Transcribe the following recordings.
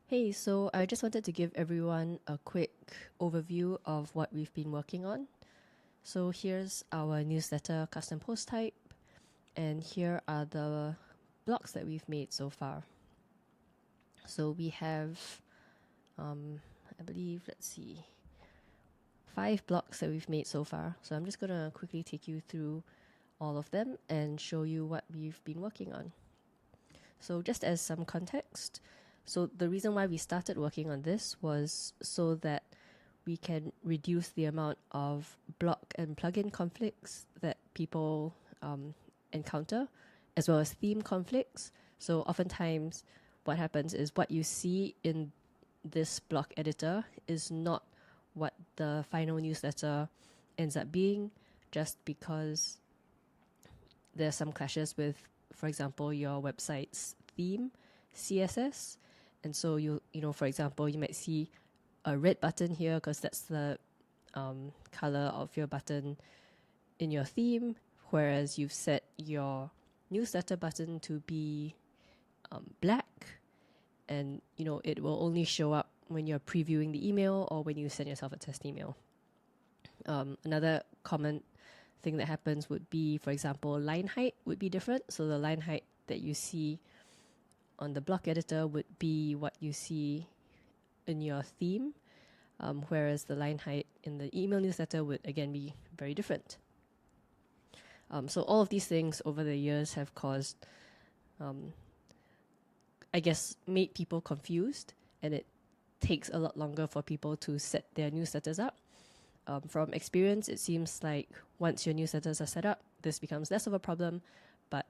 Hey, so I just wanted to give everyone a quick overview of what we've been working on. So here's our newsletter custom post type, and here are the blocks that we've made so far. So we have, I believe, let's see, 5 blocks that we've made so far. So I'm just going to quickly take you through all of them and show you what we've been working on. So just as some context, so the reason why we started working on this was so that we can reduce the amount of block and plugin conflicts that people encounter, as well as theme conflicts. So oftentimes what happens is what you see in this block editor is not what the final newsletter ends up being, just because there's some clashes with, for example, your website's theme, CSS. And so you know, for example, you might see a red button here because that's the color of your button in your theme, whereas you've set your newsletter button to be black, and you know it will only show up when you're previewing the email or when you send yourself a test email. Another common thing that happens would be, for example, line height would be different. So the line height that you see on the block editor would be what you see in your theme, whereas the line height in the email newsletter would again be very different. So all of these things over the years have caused, I guess, made people confused, and it takes a lot longer for people to set their newsletters up. From experience, it seems like once your newsletters are set up, this becomes less of a problem, but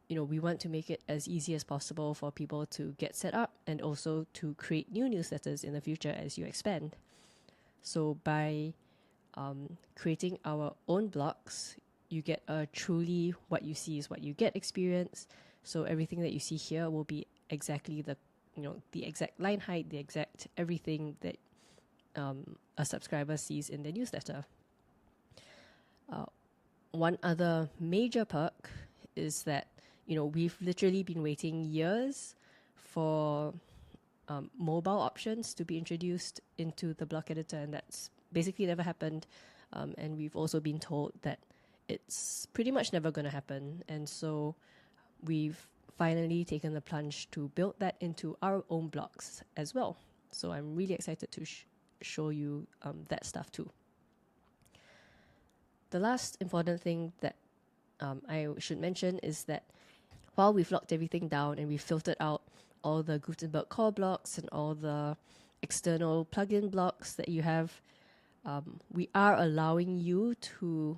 you know, we want to make it as easy as possible for people to get set up and also to create new newsletters in the future as you expand. So by creating our own blocks, you get a truly what you see is what you get experience. So everything that you see here will be exactly the exact line height, the exact everything that a subscriber sees in the newsletter. One other major perk is that we've literally been waiting years for mobile options to be introduced into the block editor, and that's basically never happened. And we've also been told that it's pretty much never going to happen. And so we've finally taken the plunge to build that into our own blocks as well. So I'm really excited to show you that stuff too. The last important thing that I should mention is that while we've locked everything down and we've filtered out all the Gutenberg core blocks and all the external plugin blocks that you have, we are allowing you to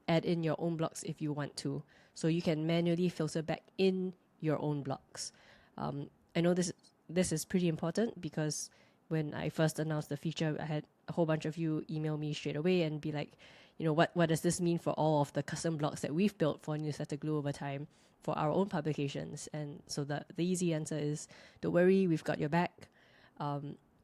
add in your own blocks if you want to. So you can manually filter back in your own blocks. I know this is pretty important because when I first announced the feature, I had a whole bunch of you email me straight away and be like, what does this mean for all of the custom blocks that we've built for Newsletter Glue over time for our own publications? And so the easy answer is, don't worry, we've got your back.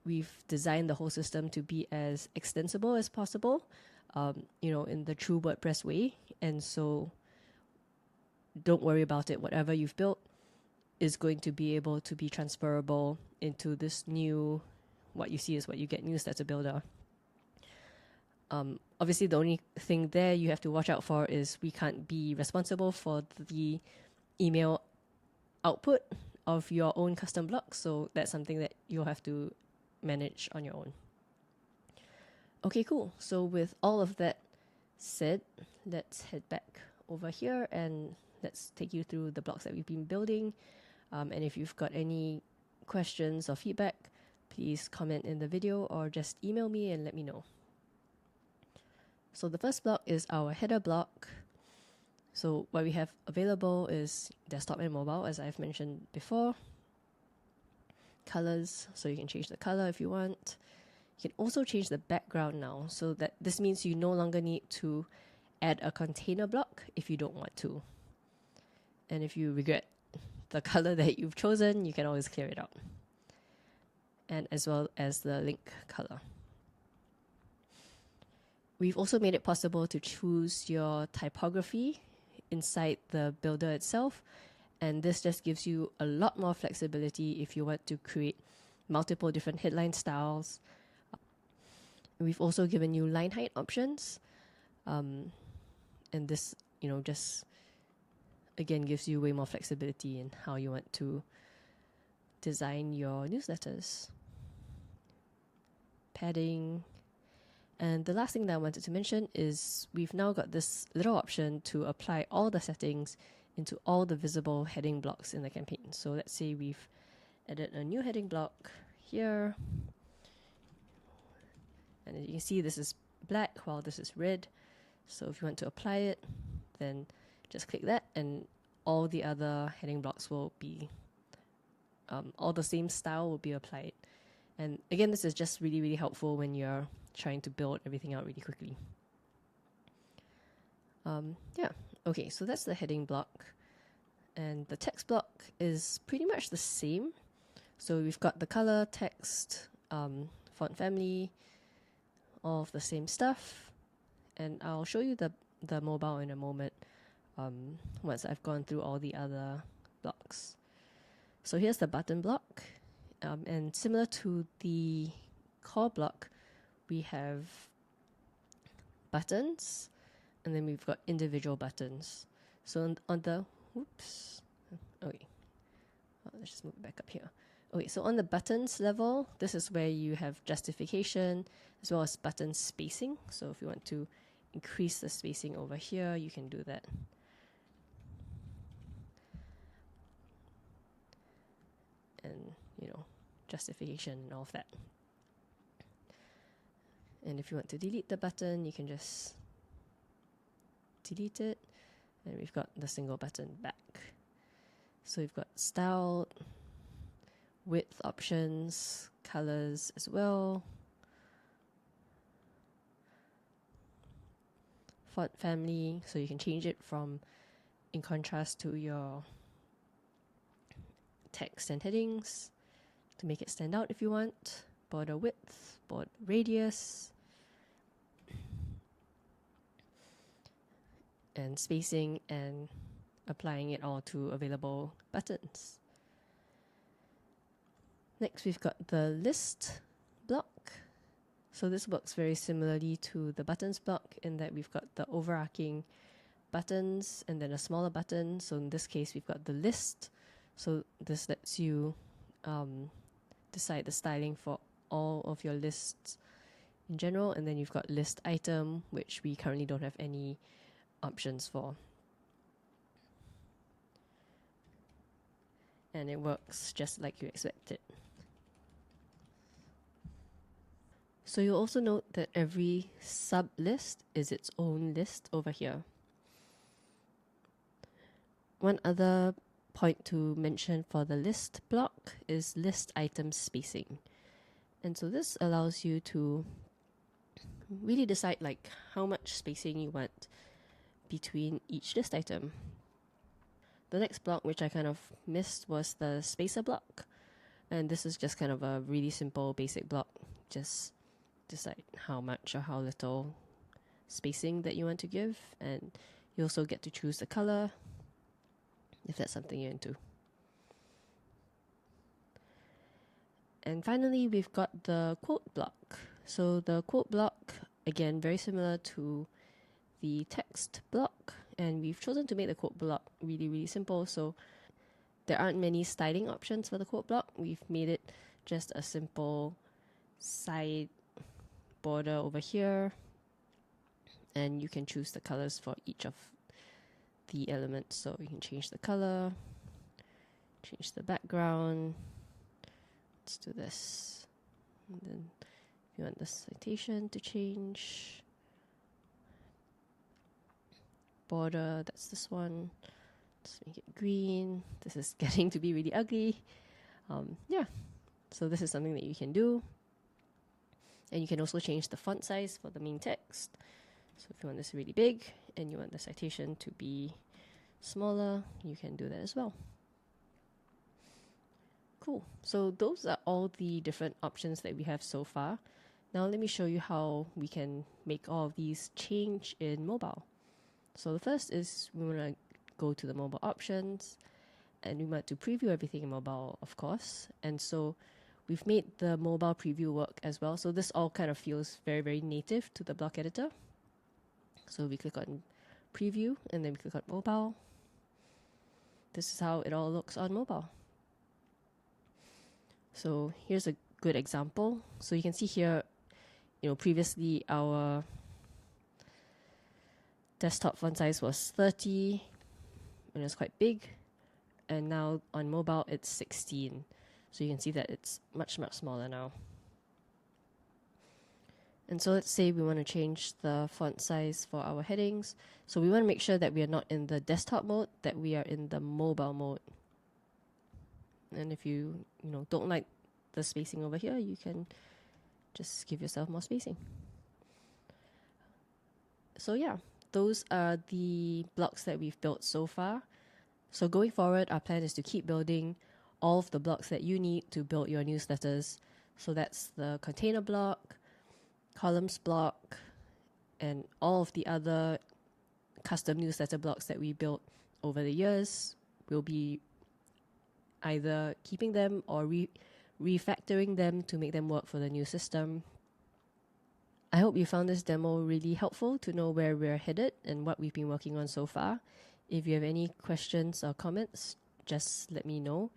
We've designed the whole system to be as extensible as possible, in the true WordPress way. And so don't worry about it. Whatever you've built is going to be able to be transferable into this new, what you see is what you get newsletter builder. Obviously, the only thing there you have to watch out for is we can't be responsible for the email output of your own custom blocks. So that's something that you'll have to manage on your own. Okay, cool. So with all of that said, let's head back over here and let's take you through the blocks that we've been building. And if you've got any questions or feedback, please comment in the video or just email me and let me know. So the first block is our header block. So what we have available is desktop and mobile, as I've mentioned before. Colors, so you can change the color if you want. You can also change the background now, so that this means you no longer need to add a container block if you don't want to. And if you regret the color that you've chosen, you can always clear it out. And as well as the link color. We've also made it possible to choose your typography inside the builder itself, and this just gives you a lot more flexibility if you want to create multiple different headline styles. We've also given you line height options. And this, just again gives you way more flexibility in how you want to design your newsletters. Padding. And the last thing that I wanted to mention is we've now got this little option to apply all the settings into all the visible heading blocks in the campaign. So let's say we've added a new heading block here. And as you can see, this is black while this is red. So if you want to apply it, then just click that and all the other heading blocks will be, all the same style will be applied. And again, this is just really, really helpful when you're trying to build everything out really quickly. Yeah, okay, so that's the heading block. And the text block is pretty much the same. So we've got the color, text, font family, all of the same stuff. And I'll show you the mobile in a moment once I've gone through all the other blocks. So here's the button block. And similar to the core block, we have buttons, and then we've got individual buttons. So on the, let's just move it back up here. Okay, so on the buttons level, this is where you have justification as well as button spacing. So if you want to increase the spacing over here, you can do that. And, justification and all of that. And if you want to delete the button, you can just delete it. And we've got the single button back. So we've got style, width options, colors as well. Font family, so you can change it from in contrast to your text and headings to make it stand out if you want. Border width, border radius, and spacing, and applying it all to available buttons. Next, we've got the list block. So this works very similarly to the buttons block in that we've got the overarching buttons and then a smaller button. So in this case, we've got the list. So this lets you decide the styling for all of your lists in general. And then you've got list item, which we currently don't have any options for. And it works just like you expected. So you'll also note that every sub-list is its own list over here. One other point to mention for the list block is list item spacing. And so this allows you to really decide like how much spacing you want between each list item. The next block, which I kind of missed, was the spacer block. And this is just kind of a really simple basic block. Just decide how much or how little spacing that you want to give, and you also get to choose the color if that's something you're into. And finally, we've got the quote block. So the quote block, again, very similar to the text block, and we've chosen to make the quote block really, really simple. So there aren't many styling options for the quote block. We've made it just a simple side border over here, and you can choose the colors for each of the elements. So you can change the color, change the background. Let's do this. And then if you want the citation to change, border, that's this one. Let's make it green. This is getting to be really ugly. Yeah, so this is something that you can do. And you can also change the font size for the main text. So if you want this really big and you want the citation to be smaller, you can do that as well. Cool. So those are all the different options that we have so far. Now let me show you how we can make all of these change in mobile. So the first is we want to go to the mobile options, and we want to preview everything in mobile, of course. And so We've made the mobile preview work as well. So this all kind of feels very, very native to the block editor. So we click on preview and then we click on mobile. This is how it all looks on mobile. So here's a good example. So you can see here, previously our desktop font size was 30 and it's quite big. And now on mobile, it's 16. So you can see that it's much, much smaller now. And so let's say we want to change the font size for our headings. So we want to make sure that we are not in the desktop mode, that we are in the mobile mode. And if you, don't like the spacing over here, you can just give yourself more spacing. So yeah, those are the blocks that we've built so far. So going forward, our plan is to keep building all of the blocks that you need to build your newsletters. So that's the container block, columns block, and all of the other custom newsletter blocks that we built over the years. We'll be either keeping them or refactoring them to make them work for the new system. I hope you found this demo really helpful to know where we're headed and what we've been working on so far. If you have any questions or comments, just let me know.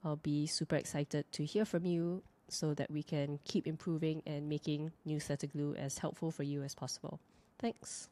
I'll be super excited to hear from you so that we can keep improving and making Newsletter Glue as helpful for you as possible. Thanks.